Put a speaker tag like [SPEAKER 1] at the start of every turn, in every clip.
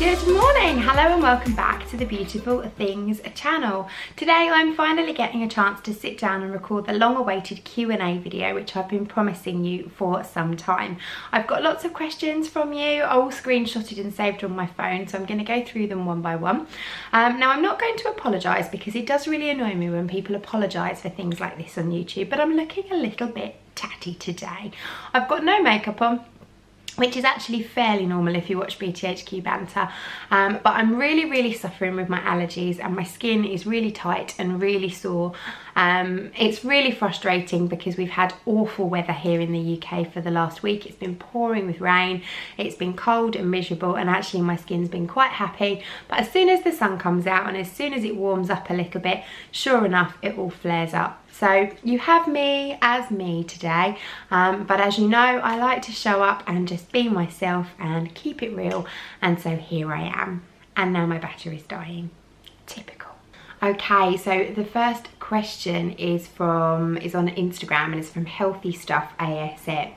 [SPEAKER 1] Good morning, hello and welcome back to the Beautiful Things channel. Today I'm finally getting a chance to sit down and record the long-awaited Q&A video which I've been promising you for some time. I've got lots of questions from you, all screenshotted and saved on my phone, so I'm going to go through them one by one. Now I'm not going to apologise because it does really annoy me when people apologise for things like this on YouTube, but I'm looking a little bit tatty today. I've got no makeup on, which is actually fairly normal if you watch BTHQ banter, but I'm really suffering with my allergies and my skin is really tight and really sore. It's really frustrating because we've had awful weather here in the UK for the last week. It's been pouring with rain, it's been cold and miserable, and actually my skin's been quite happy, but as soon as the sun comes out and as soon as it warms up a little bit, sure enough it all flares up. So you have me as me today, but as you know, I like to show up and just be myself and keep it real, and so here I am. And now my battery's dying. Typical. Okay, so the first question is on Instagram and it's from Healthy Stuff ASM,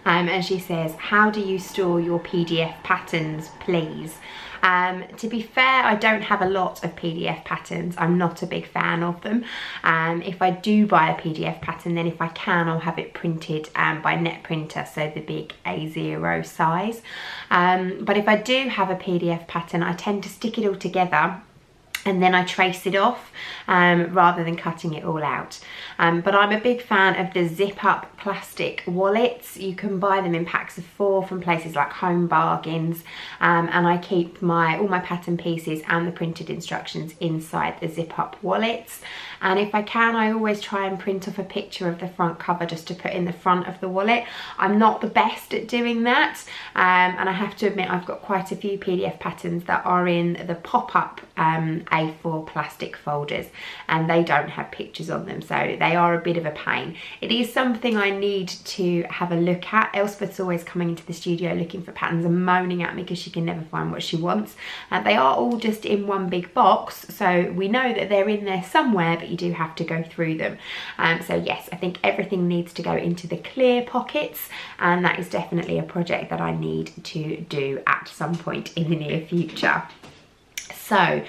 [SPEAKER 1] and she says, how do you store your PDF patterns, please? To be fair, I don't have a lot of PDF patterns. I'm not a big fan of them. If I do buy a PDF pattern, then if I can, I'll have it printed by net printer, so the big A0 size. But if I do have a PDF pattern, I tend to stick it all together and then I trace it off rather than cutting it all out. But I'm a big fan of the zip up plastic wallets. You can buy them in packs of 4 from places like Home Bargains, and I keep all my pattern pieces and the printed instructions inside the zip up wallets. And if I can, I always try and print off a picture of the front cover just to put in the front of the wallet. I'm not the best at doing that, and I have to admit I've got quite a few PDF patterns that are in the pop-up A4 plastic folders, and they don't have pictures on them, so they are a bit of a pain. It is something I need to have a look at. Elspeth's always coming into the studio looking for patterns and moaning at me because she can never find what she wants. They are all just in one big box, so we know that they're in there somewhere, but you do have to go through them. So yes, I think everything needs to go into the clear pockets, and that is definitely a project that I need to do at some point in the near future. So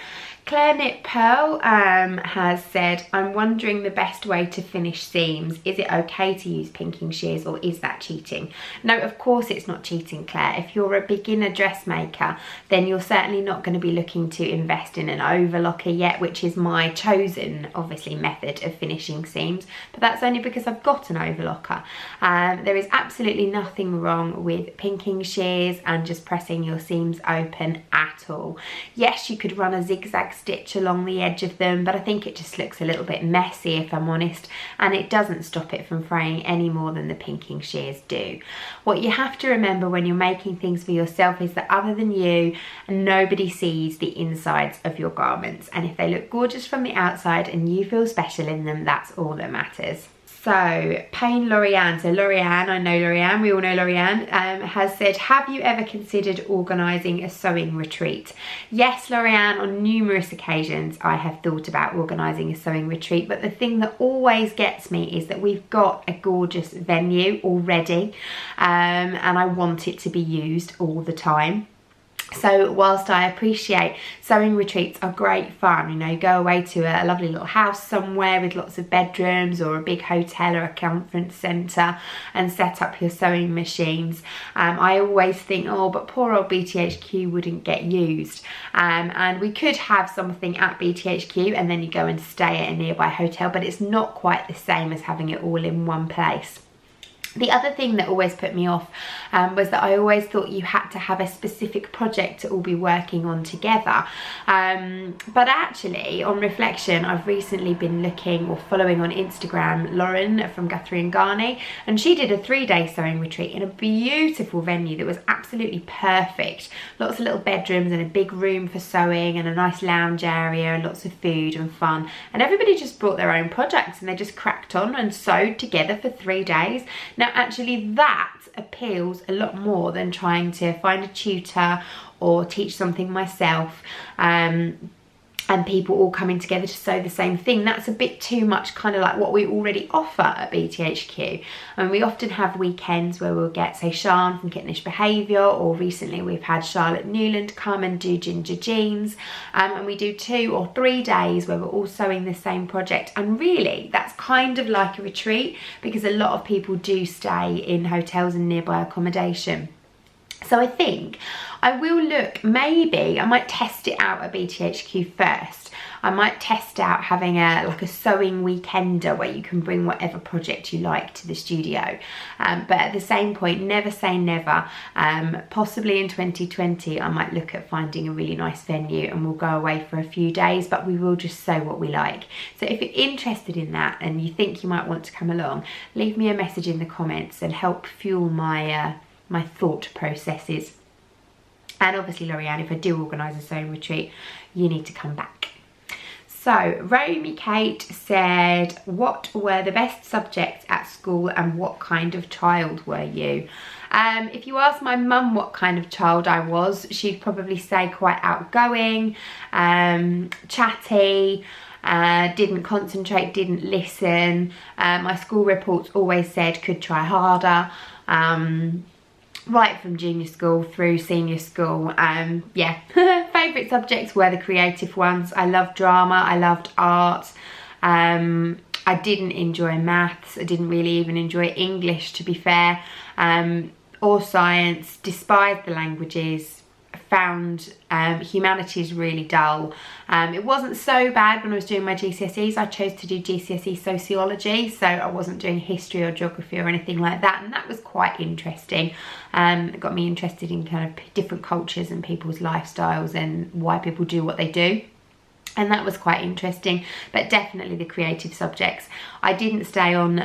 [SPEAKER 1] Claire Knit Pearl has said, I'm wondering the best way to finish seams. Is it okay to use pinking shears, or is that cheating? No, of course it's not cheating, Claire. If you're a beginner dressmaker, then you're certainly not going to be looking to invest in an overlocker yet, which is my chosen, obviously, method of finishing seams. But that's only because I've got an overlocker. There is absolutely nothing wrong with pinking shears and just pressing your seams open at all. Yes, you could run a zigzag stitch along the edge of them, but I think it just looks a little bit messy if I'm honest, and it doesn't stop it from fraying any more than the pinking shears do. What you have to remember when you're making things for yourself is that other than you, nobody sees the insides of your garments, and if they look gorgeous from the outside and you feel special in them, that's all that matters. So Payne Lorianne, so Lorianne, I know Lorianne, we all know Lorianne, has said, have you ever considered organising a sewing retreat? Yes, Lorianne, on numerous occasions I have thought about organising a sewing retreat, but the thing that always gets me is that we've got a gorgeous venue already, and I want it to be used all the time. So whilst I appreciate sewing retreats are great fun, you know, go away to a lovely little house somewhere with lots of bedrooms or a big hotel or a conference centre and set up your sewing machines, I always think, oh, but poor old BTHQ wouldn't get used. And we could have something at BTHQ and then you go and stay at a nearby hotel, but it's not quite the same as having it all in one place. The other thing that always put me off was that I always thought you had to have a specific project to all be working on together. But actually, on reflection, I've recently been looking or following on Instagram Lauren from Guthrie and Garney, and she did a 3-day sewing retreat in a beautiful venue that was absolutely perfect. Lots of little bedrooms and a big room for sewing and a nice lounge area and lots of food and fun. And everybody just brought their own projects and they just cracked on and sewed together for 3 days. Now, actually, that appeals a lot more than trying to find a tutor or teach something myself. and people all coming together to sew the same thing. That's a bit too much kind of like what we already offer at BTHQ. And we often have weekends where we'll get, say, Sian from Kittenish Behaviour, or recently we've had Charlotte Newland come and do Ginger Jeans, and we do 2 or 3 days where we're all sewing the same project. And really that's kind of like a retreat, because a lot of people do stay in hotels and nearby accommodation. So I think I will look, maybe I might test it out at BTHQ first. I might test out having like a sewing weekender where you can bring whatever project you like to the studio. But at the same point, never say never. Possibly in 2020, I might look at finding a really nice venue and we'll go away for a few days, but we will just sew what we like. So if you're interested in that and you think you might want to come along, leave me a message in the comments and help fuel my my thought processes. And obviously, Lorianne, if I do organise a sewing retreat, you need to come back. So Romy Kate said, what were the best subjects at school and what kind of child were you? If you ask my mum what kind of child I was, she'd probably say quite outgoing, chatty, didn't concentrate, didn't listen. My school reports always said could try harder. Right from junior school through senior school. Yeah, favourite subjects were the creative ones. I loved drama, I loved art. I didn't enjoy maths, I didn't really even enjoy English, to be fair, or science, despised the languages, found humanities really dull. It wasn't so bad when I was doing my GCSEs. I chose to do GCSE sociology, so I wasn't doing history or geography or anything like that, and that was quite interesting. It got me interested in kind of different cultures and people's lifestyles and why people do what they do. And that was quite interesting, but definitely the creative subjects. I didn't stay on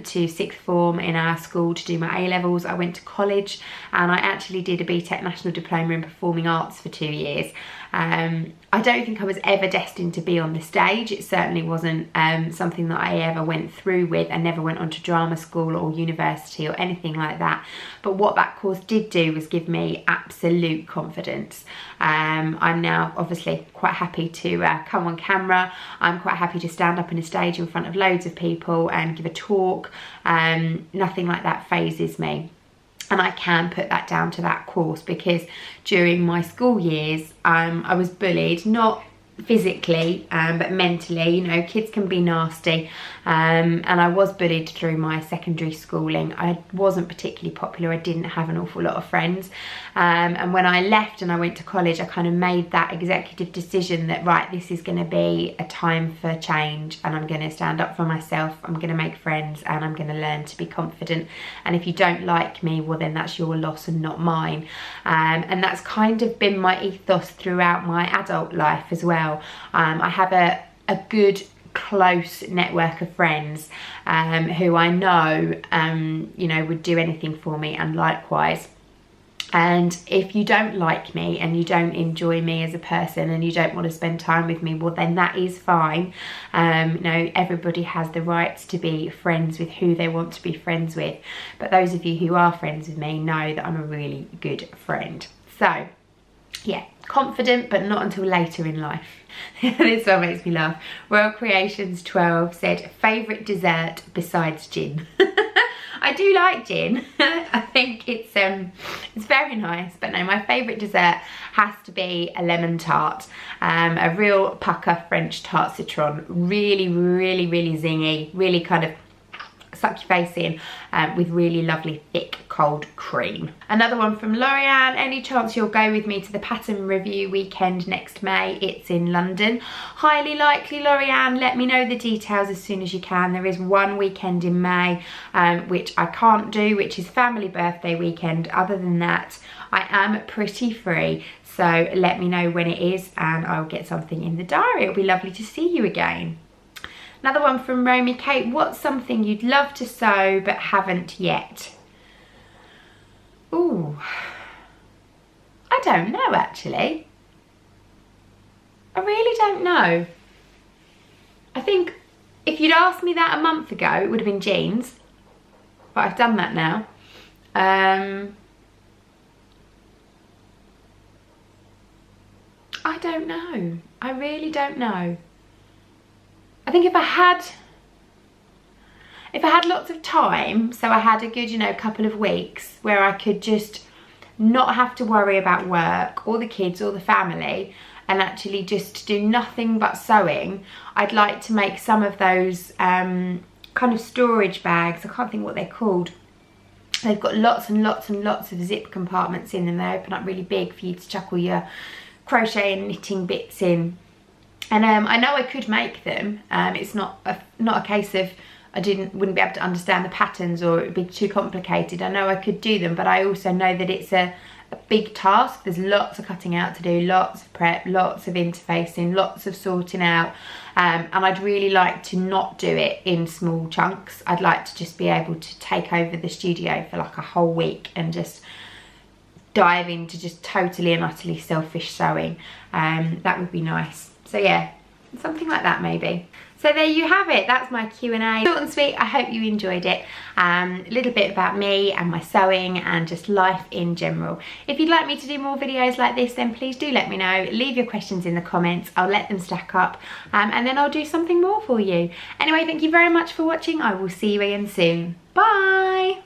[SPEAKER 1] to sixth form in our school to do my A-levels. I went to college and I actually did a BTEC National Diploma in Performing Arts for 2 years. I don't think I was ever destined to be on the stage. It certainly wasn't something that I ever went through with. I never went on to drama school or university or anything like that. But what that course did do was give me absolute confidence. I'm now obviously quite happy to come on camera. I'm quite happy to stand up on a stage in front of loads of people and give a talk. Nothing like that phases me. And I can put that down to that course, because during my school years I was bullied, not physically but mentally. You know, kids can be nasty, and I was bullied through my secondary schooling. I wasn't particularly popular, I didn't have an awful lot of friends, and when I left and I went to college, I kind of made that executive decision that, right, this is going to be a time for change and I'm going to stand up for myself, I'm going to make friends and I'm going to learn to be confident, and if you don't like me, well then that's your loss and not mine. And that's kind of been my ethos throughout my adult life as well. I have a good close network of friends who I know you know, would do anything for me, and likewise. And if you don't like me and you don't enjoy me as a person and you don't want to spend time with me, well then that is fine. You know, everybody has the rights to be friends with who they want to be friends with, but those of you who are friends with me know that I'm a really good friend. So yeah, confident, but not until later in life. This one makes me laugh. Royal Creations 12 said, favourite dessert besides gin. I do like gin. I think it's very nice, but no, my favourite dessert has to be a lemon tart, a real pucker French tart citron, really zingy, really kind of suck your face in, with really lovely thick cold cream. Another one from Lorianne, any chance you'll go with me to the pattern review weekend next May? It's in London. Highly likely, Lorianne. Let me know the details as soon as you can. There is one weekend in May which I can't do, which is family birthday weekend. Other than that, I am pretty free, so let me know when it is and I'll get something in the diary. It'll be lovely to see you again. Another one from Romy Kate, what's something you'd love to sew but haven't yet? Ooh, I don't know actually. I really don't know. I think if you'd asked me that a month ago, it would have been jeans, but I've done that now. I I don't know. I really don't know. I think if I had lots of time, so I had a good, you know, couple of weeks where I could just not have to worry about work or the kids or the family and actually just do nothing but sewing, I'd like to make some of those kind of storage bags. I can't think what they're called. They've got lots and lots and lots of zip compartments in them. They open up really big for you to chuck all your crochet and knitting bits in. And I know I could make them. It's not a case of I wouldn't be able to understand the patterns or it would be too complicated. I know I could do them, but I also know that it's a big task. There's lots of cutting out to do, lots of prep, lots of interfacing, lots of sorting out. And I'd really like to not do it in small chunks. I'd like to just be able to take over the studio for like a whole week and just dive into just totally and utterly selfish sewing. That would be nice. So yeah, something like that maybe. So there you have it, that's my Q&A. Short and sweet, I hope you enjoyed it. A little bit about me and my sewing and just life in general. If you'd like me to do more videos like this, then please do let me know. Leave your questions in the comments, I'll let them stack up, and then I'll do something more for you. Anyway, thank you very much for watching. I will see you again soon. Bye!